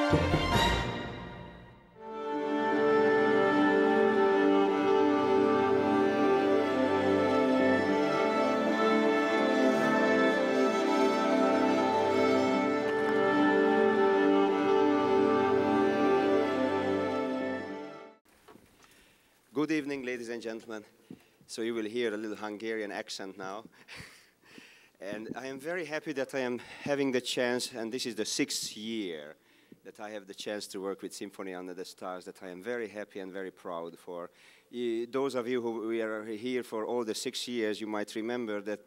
Good evening, ladies and gentlemen. So you will hear a little Hungarian accent now. And I am very happy that I am having the chance, and this is the 6th year that I have the chance to work with Symphony Under the Stars, that I am very happy and very proud for. Those of you who are here for all the 6 years, you might remember that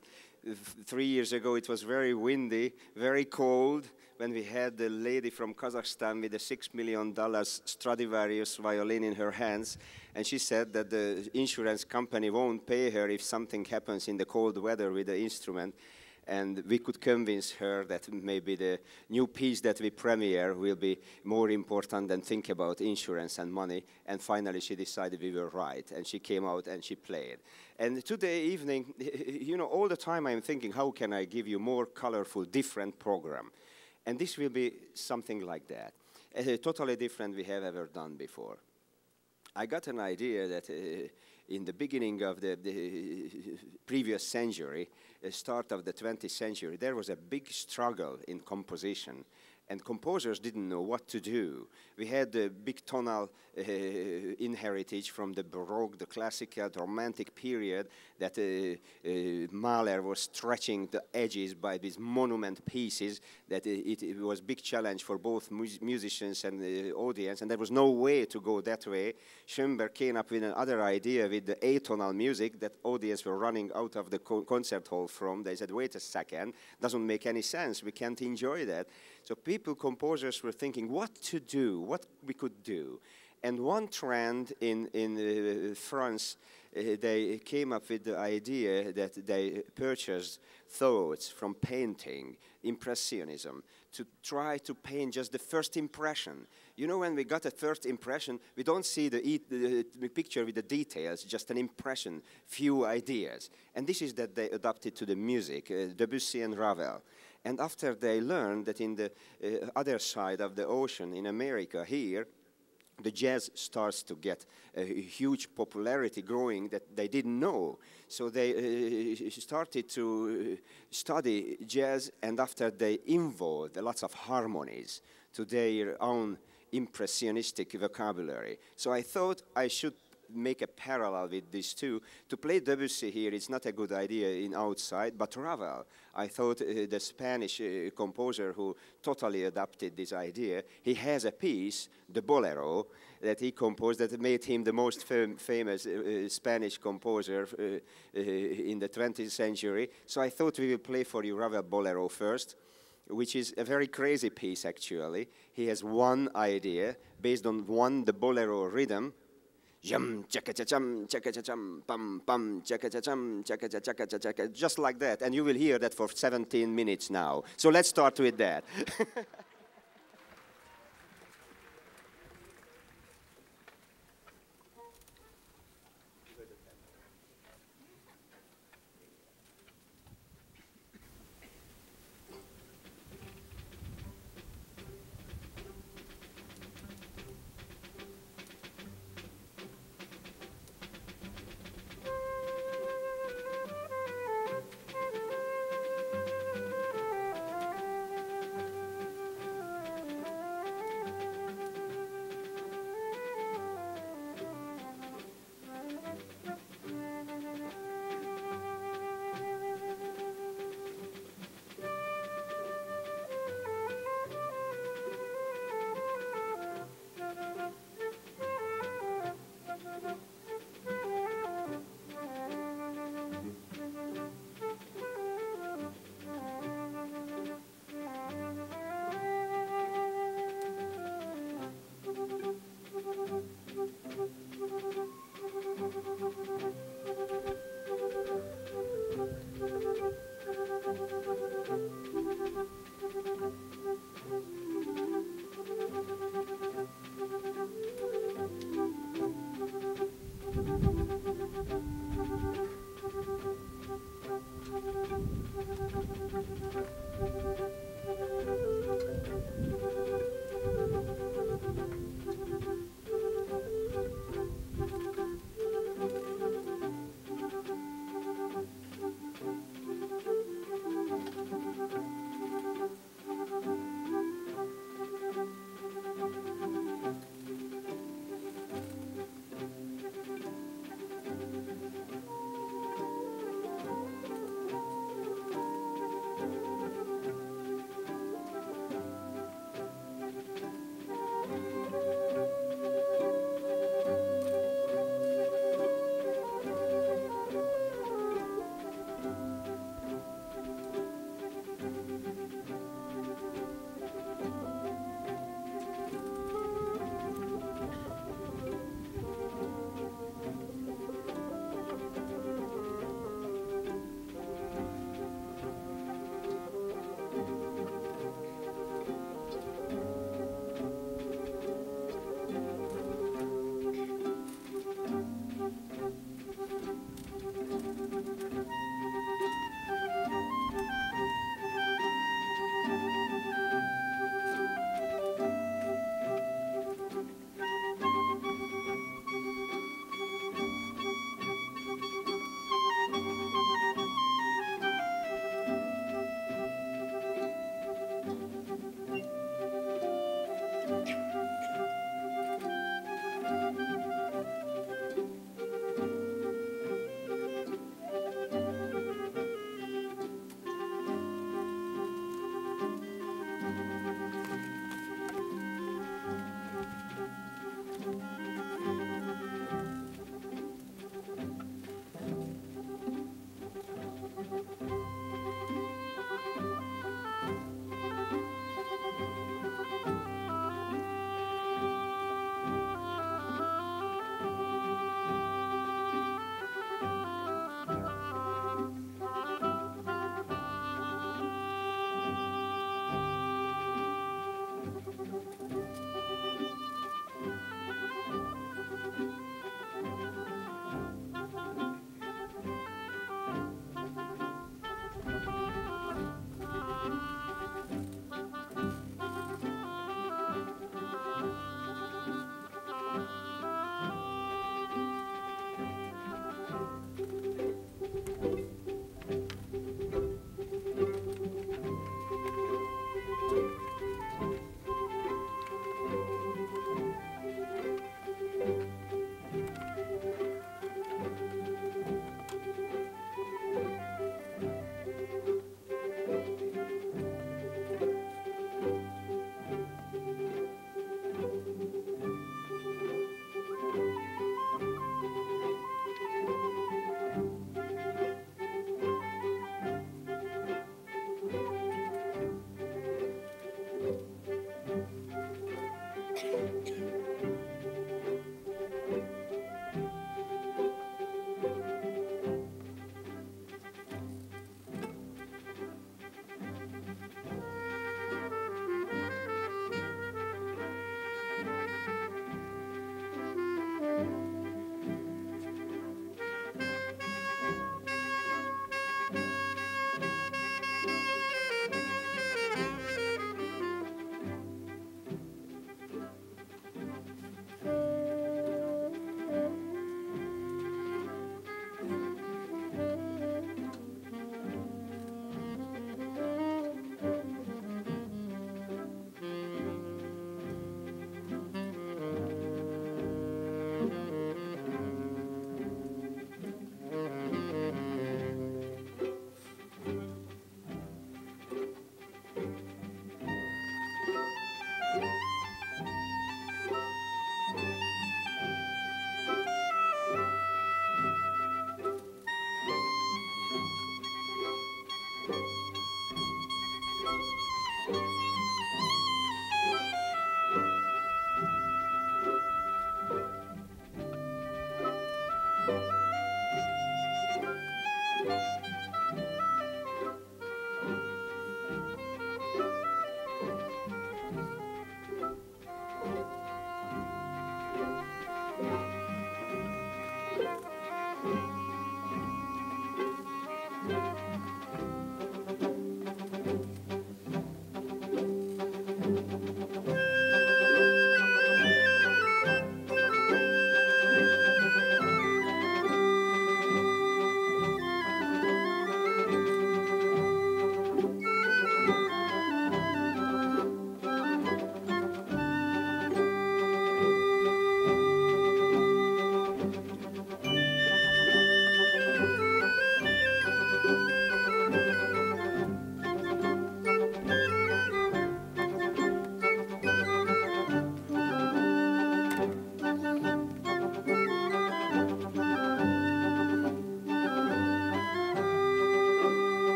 3 years ago it was very windy, very cold, when we had the lady from Kazakhstan with the $6 million Stradivarius violin in her hands, and she said that the insurance company won't pay her if something happens in the cold weather with the instrument. And we could convince her that maybe the new piece that we premiere will be more important than think about insurance and money. And finally, she decided we were right. And she came out and she played. And today evening, you know, all the time I'm thinking, how can I give you more colorful, different program? And this will be something like that. Totally different we have ever done before. I got an idea that in the beginning of the previous century, start of the 20th century, there was a big struggle in composition, and composers didn't know what to do. We had the big tonal inheritage from the Baroque, the classical, the Romantic period, that Mahler was stretching the edges by these monument pieces, that it was a big challenge for both musicians and the audience, and there was no way to go that way. Schoenberg came up with another idea with the atonal music that audience were running out of the concert hall from. They said, wait a second, doesn't make any sense, we can't enjoy that. So people, composers were thinking what to do, what we could do. And one trend in France, they came up with the idea that they purchased thoughts from painting, Impressionism, to try to paint just the first impression. You know, when we got a first impression, we don't see the picture with the details, just an impression, few ideas. And this is that they adapted to the music, Debussy and Ravel. And after they learned that in the other side of the ocean, in America here, the jazz starts to get a huge popularity growing that they didn't know. So they started to study jazz, and after they involved lots of harmonies to their own impressionistic vocabulary. So I thought I should make a parallel with these two. To play Debussy here, it's not a good idea in outside, but Ravel, I thought the Spanish composer who totally adapted this idea, he has a piece, the Bolero, that he composed that made him the most famous Spanish composer in the 20th century. So I thought we will play for you Ravel Bolero first, which is a very crazy piece actually. He has one idea based on the Bolero rhythm, jum chaka cha chum chaka cha chum pam pam chaka cha chum chaka cha chaka cha chaka, just like that, and you will hear that for 17 minutes now. So let's start with that.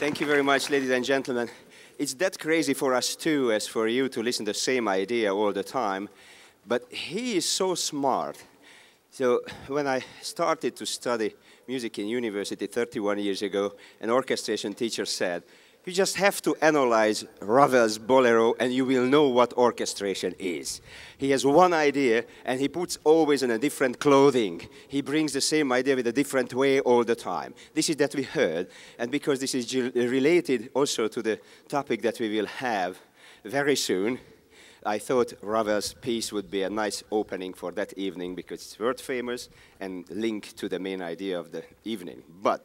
Thank you very much, ladies and gentlemen. It's that crazy for us too, as for you to listen to the same idea all the time. But he is so smart. So when I started to study music in university 31 years ago, an orchestration teacher said, you just have to analyze Ravel's Bolero and you will know what orchestration is. He has one idea and he puts always in a different clothing. He brings the same idea with a different way all the time. This is that we heard, and because this is related also to the topic that we will have very soon, I thought Ravel's piece would be a nice opening for that evening because it's world famous and linked to the main idea of the evening. But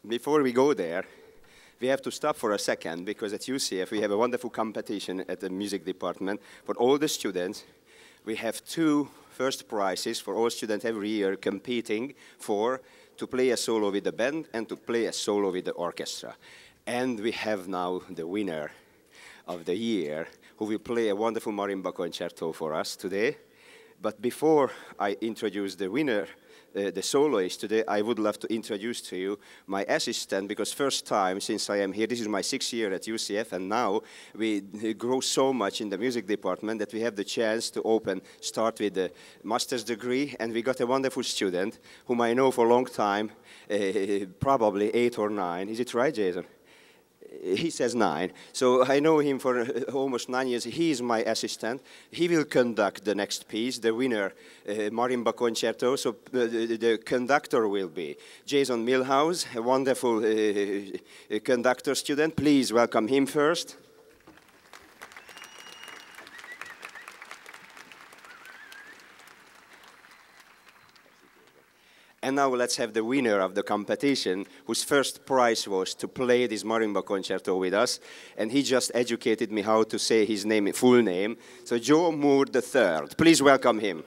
before we go there, we have to stop for a second because at UCF we have a wonderful competition at the music department for all the students. We have 2 first prizes for all students every year competing to play a solo with the band and to play a solo with the orchestra. And we have now the winner of the year who will play a wonderful Marimba concerto for us today. But before I introduce the winner, the soloist today, I would love to introduce to you my assistant, because first time since I am here, this is my 6th year at UCF, and now we grow so much in the music department that we have the chance to start with the master's degree, and we got a wonderful student whom I know for a long time, probably 8 or 9. Is it right, Jason? He says 9. So I know him for almost 9 years. He is my assistant. He will conduct the next piece, the winner, Marimba Concerto. So the conductor will be Jason Millhouse, a wonderful conductor student. Please welcome him first. And now let's have the winner of the competition, whose first prize was to play this Marimba concerto with us. And he just educated me how to say his name, full name. So Joe Moore III. Please welcome him.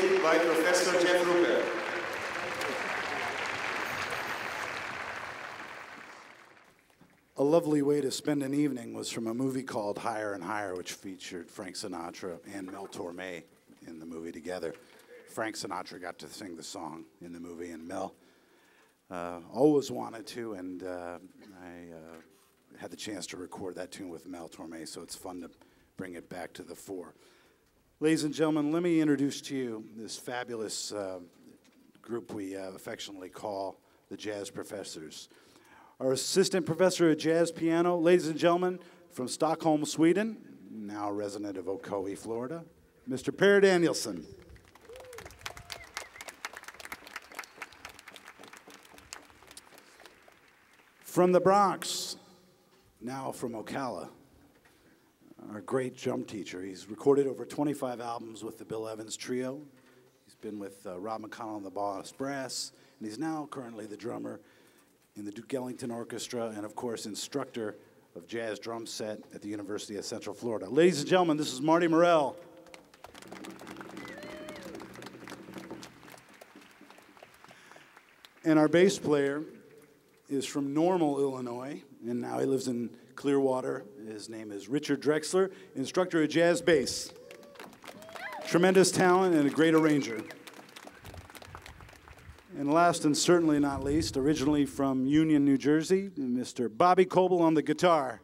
music by Professor Jeff Rupert. A lovely way to spend an evening was from a movie called Higher and Higher, which featured Frank Sinatra and Mel Torme in the movie together. Frank Sinatra got to sing the song in the movie, and Mel always wanted to, and I had the chance to record that tune with Mel Torme, so it's fun to bring it back to the fore. Ladies and gentlemen, let me introduce to you this fabulous group we affectionately call the Jazz Professors. Our assistant professor of jazz piano, ladies and gentlemen, from Stockholm, Sweden, now resident of Ocoee, Florida, Mr. Per Danielsson. From the Bronx, now from Ocala, our great drum teacher. He's recorded over 25 albums with the Bill Evans Trio. He's been with Rob McConnell and the Boss Brass, and he's now currently the drummer in the Duke Ellington Orchestra, and of course, instructor of jazz drum set at the University of Central Florida. Ladies and gentlemen, this is Marty Morell. And our bass player is from Normal, Illinois, and now he lives in Clearwater. His name is Richard Drexler, instructor of jazz bass. Tremendous talent and a great arranger. And last and certainly not least, originally from Union, New Jersey, Mr. Bobby Coble on the guitar.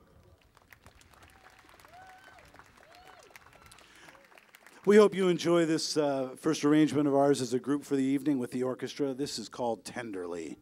We hope you enjoy this first arrangement of ours as a group for the evening with the orchestra. This is called Tenderly.